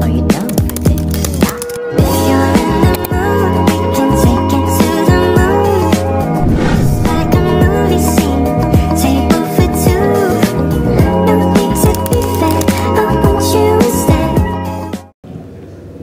or you don't pretend to stop. If you're in the mood, we can take it to the moon. Like a movie scene, table for two. No need to be fair, I want you instead.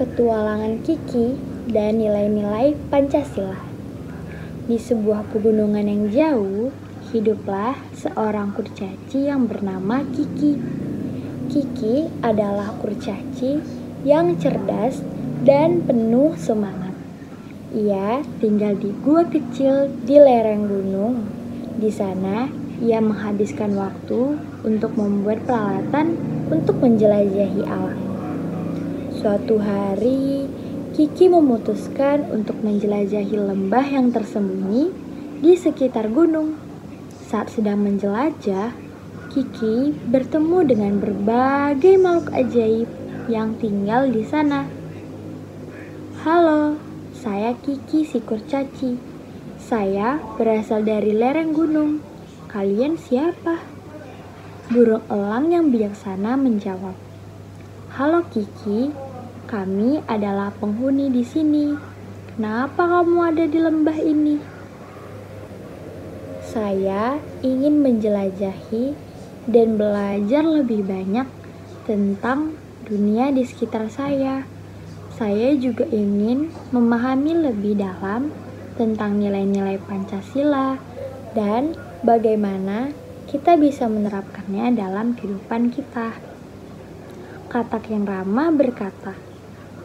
Petualangan Kiki dan nilai-nilai Pancasila. Di sebuah pegunungan yang jauh, hiduplah seorang kurcaci yang bernama Kiki. Kiki adalah kurcaci yang cerdas dan penuh semangat. Ia tinggal di gua kecil di lereng gunung. Di sana, ia menghabiskan waktu untuk membuat peralatan untuk menjelajahi alam. Suatu hari, Kiki memutuskan untuk menjelajahi lembah yang tersembunyi di sekitar gunung. Saat sedang menjelajah, Kiki bertemu dengan berbagai makhluk ajaib yang tinggal di sana. Halo, saya Kiki si kurcaci. Saya berasal dari lereng gunung. Kalian siapa? Burung elang yang bijaksana menjawab. Halo Kiki, kami adalah penghuni di sini. Kenapa kamu ada di lembah ini? Saya ingin menjelajahi dan belajar lebih banyak tentang dunia di sekitar saya. Saya juga ingin memahami lebih dalam tentang nilai-nilai Pancasila dan bagaimana kita bisa menerapkannya dalam kehidupan kita. Katak yang ramah berkata,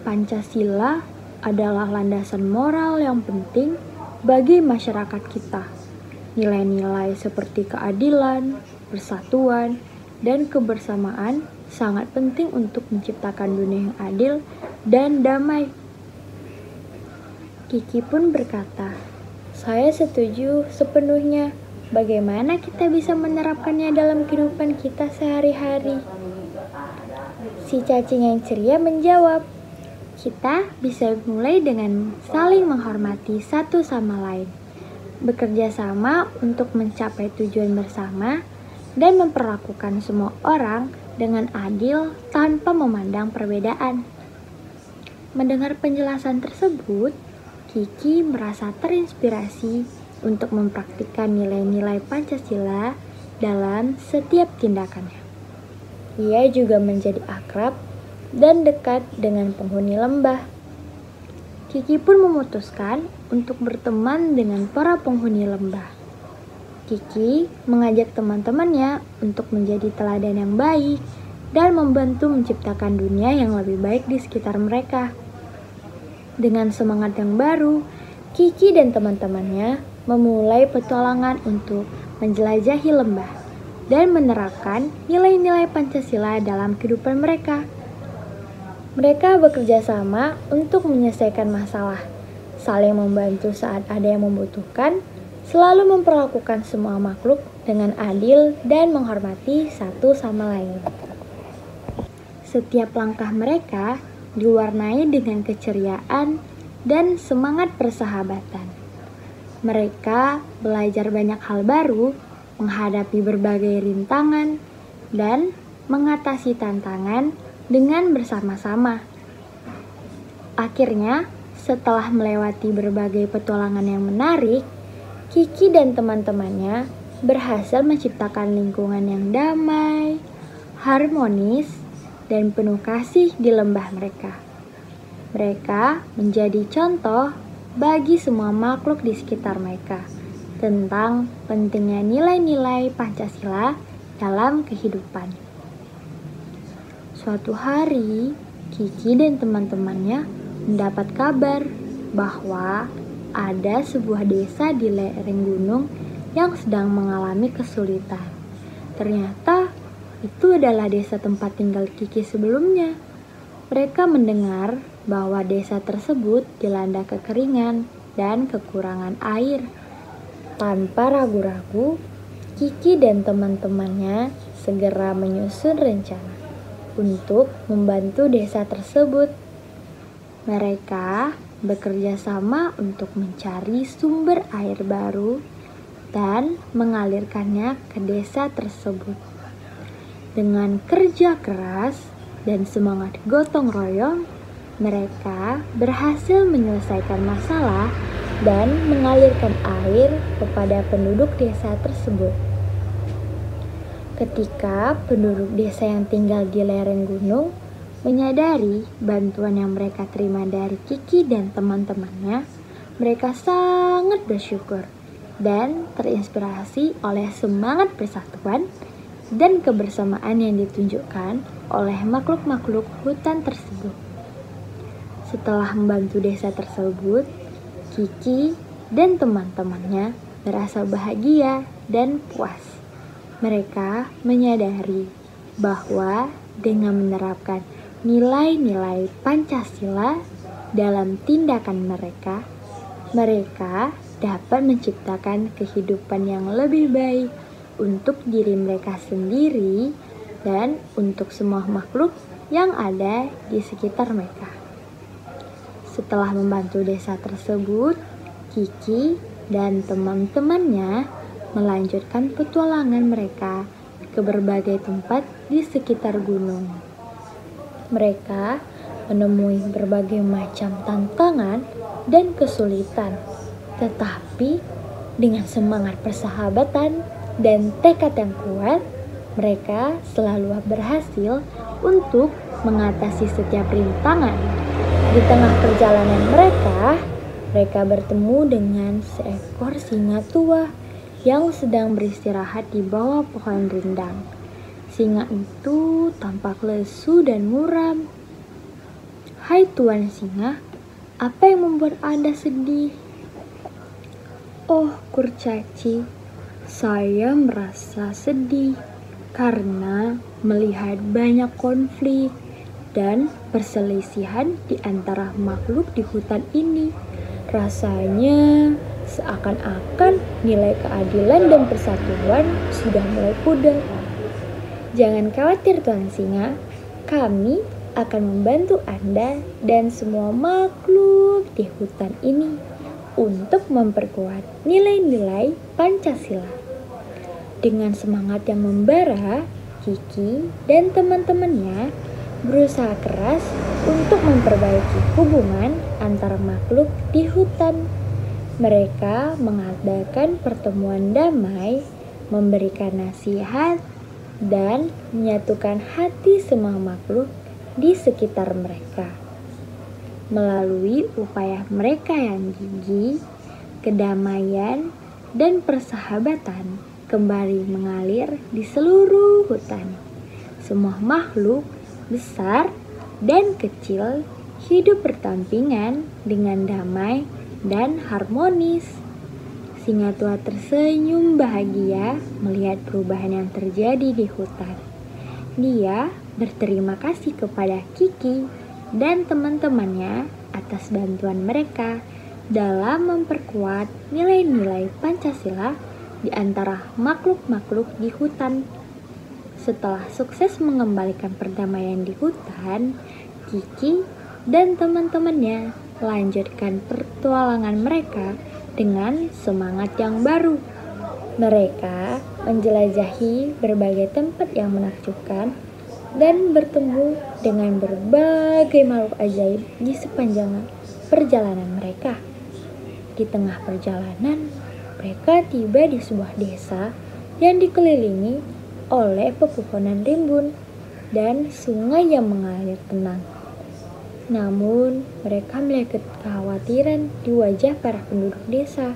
Pancasila adalah landasan moral yang penting bagi masyarakat kita. Nilai-nilai seperti keadilan, persatuan, dan kebersamaan sangat penting untuk menciptakan dunia yang adil dan damai. Kiki pun berkata, saya setuju sepenuhnya. Bagaimana kita bisa menerapkannya dalam kehidupan kita sehari-hari? Si cacing yang ceria menjawab, kita bisa mulai dengan saling menghormati satu sama lain, bekerja sama untuk mencapai tujuan bersama, dan memperlakukan semua orang dengan adil tanpa memandang perbedaan. Mendengar penjelasan tersebut, Kiki merasa terinspirasi untuk mempraktikkan nilai-nilai Pancasila dalam setiap tindakannya. Ia juga menjadi akrab dan dekat dengan penghuni lembah. Kiki pun memutuskan untuk berteman dengan para penghuni lembah. Kiki mengajak teman-temannya untuk menjadi teladan yang baik dan membantu menciptakan dunia yang lebih baik di sekitar mereka. Dengan semangat yang baru, Kiki dan teman-temannya memulai petualangan untuk menjelajahi lembah dan menerapkan nilai-nilai Pancasila dalam kehidupan mereka. Mereka bekerja sama untuk menyelesaikan masalah, saling membantu saat ada yang membutuhkan, selalu memperlakukan semua makhluk dengan adil dan menghormati satu sama lain. Setiap langkah mereka diwarnai dengan keceriaan dan semangat persahabatan. Mereka belajar banyak hal baru, menghadapi berbagai rintangan, dan mengatasi tantangan dengan bersama-sama. Akhirnya, setelah melewati berbagai petualangan yang menarik, Kiki dan teman-temannya berhasil menciptakan lingkungan yang damai, harmonis, dan penuh kasih di lembah mereka. Mereka menjadi contoh bagi semua makhluk di sekitar mereka tentang pentingnya nilai-nilai Pancasila dalam kehidupan. Suatu hari, Kiki dan teman-temannya mendapat kabar bahwa ada sebuah desa di lereng gunung yang sedang mengalami kesulitan. Ternyata itu adalah desa tempat tinggal Kiki sebelumnya. Mereka mendengar bahwa desa tersebut dilanda kekeringan dan kekurangan air. Tanpa ragu-ragu, Kiki dan teman-temannya segera menyusun rencana untuk membantu desa tersebut. Mereka bekerja sama untuk mencari sumber air baru dan mengalirkannya ke desa tersebut. Dengan kerja keras dan semangat gotong royong, mereka berhasil menyelesaikan masalah dan mengalirkan air kepada penduduk desa tersebut. Ketika penduduk desa yang tinggal di lereng gunung menyadari bantuan yang mereka terima dari Kiki dan teman-temannya, mereka sangat bersyukur dan terinspirasi oleh semangat persatuan dan kebersamaan yang ditunjukkan oleh makhluk-makhluk hutan tersebut. Setelah membantu desa tersebut, Kiki dan teman-temannya merasa bahagia dan puas. Mereka menyadari bahwa dengan menerapkan nilai-nilai Pancasila dalam tindakan mereka, mereka dapat menciptakan kehidupan yang lebih baik untuk diri mereka sendiri dan untuk semua makhluk yang ada di sekitar mereka. Setelah membantu desa tersebut, Kiki dan teman-temannya melanjutkan petualangan mereka ke berbagai tempat di sekitar gunung. Mereka menemui berbagai macam tantangan dan kesulitan, tetapi dengan semangat persahabatan dan tekad yang kuat, mereka selalu berhasil untuk mengatasi setiap rintangan. Di tengah perjalanan mereka bertemu dengan seekor singa tua yang sedang beristirahat di bawah pohon rindang. Singa itu tampak lesu dan muram. "Hai Tuan Singa, apa yang membuat Anda sedih?" "Oh kurcaci, saya merasa sedih karena melihat banyak konflik dan perselisihan di antara makhluk di hutan ini. Rasanya seakan-akan nilai keadilan dan persatuan sudah mulai pudar." "Jangan khawatir Tuan Singa, kami akan membantu Anda dan semua makhluk di hutan ini untuk memperkuat nilai-nilai Pancasila." Dengan semangat yang membara, Kiki dan teman-temannya berusaha keras untuk memperbaiki hubungan antara makhluk di hutan. Mereka mengadakan pertemuan damai, memberikan nasihat, dan menyatukan hati semua makhluk di sekitar mereka. Melalui upaya mereka yang gigih, kedamaian dan persahabatan kembali mengalir di seluruh hutan. Semua makhluk besar dan kecil hidup berdampingan dengan damai dan harmonis. Singa tua tersenyum bahagia melihat perubahan yang terjadi di hutan. Dia berterima kasih kepada Kiki dan teman-temannya atas bantuan mereka dalam memperkuat nilai-nilai Pancasila di antara makhluk-makhluk di hutan. Setelah sukses mengembalikan perdamaian di hutan, Kiki dan teman-temannya melanjutkan petualangan mereka dengan semangat yang baru. Mereka menjelajahi berbagai tempat yang menakjubkan dan bertemu dengan berbagai makhluk ajaib di sepanjang perjalanan mereka. Di tengah perjalanan, mereka tiba di sebuah desa yang dikelilingi oleh pepohonan rimbun dan sungai yang mengalir tenang. Namun, mereka melihat kekhawatiran di wajah para penduduk desa.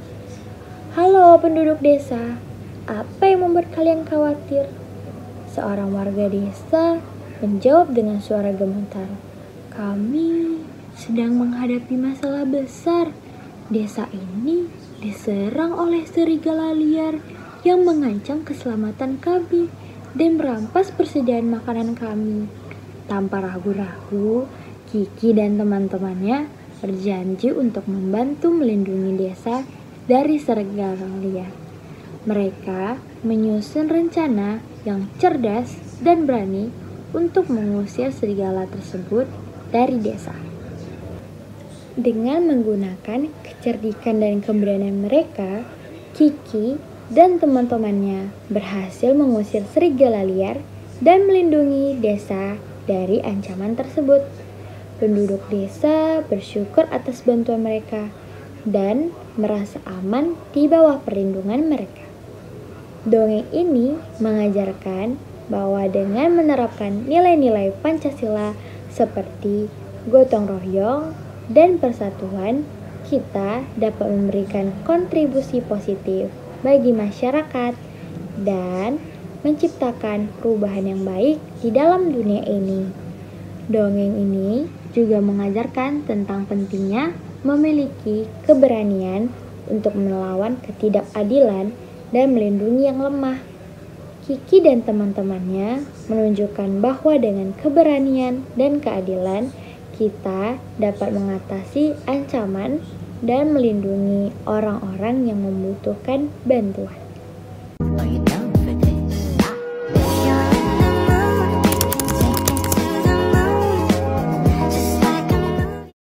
"Halo penduduk desa, apa yang membuat kalian khawatir?" Seorang warga desa menjawab dengan suara gemetar. "Kami sedang menghadapi masalah besar. Desa ini diserang oleh serigala liar yang mengancam keselamatan kami dan merampas persediaan makanan kami." Tanpa ragu-ragu, Kiki dan teman-temannya berjanji untuk membantu melindungi desa dari serigala liar. Mereka menyusun rencana yang cerdas dan berani untuk mengusir serigala tersebut dari desa. Dengan menggunakan kecerdikan dan keberanian mereka, Kiki dan teman-temannya berhasil mengusir serigala liar dan melindungi desa dari ancaman tersebut. Penduduk desa bersyukur atas bantuan mereka dan merasa aman di bawah perlindungan mereka. Dongeng ini mengajarkan bahwa dengan menerapkan nilai-nilai Pancasila seperti gotong royong dan persatuan, kita dapat memberikan kontribusi positif bagi masyarakat dan menciptakan perubahan yang baik di dalam dunia ini. Dongeng ini juga mengajarkan tentang pentingnya memiliki keberanian untuk melawan ketidakadilan dan melindungi yang lemah. Kiki dan teman-temannya menunjukkan bahwa dengan keberanian dan keadilan, kita dapat mengatasi ancaman dan melindungi orang-orang yang membutuhkan bantuan.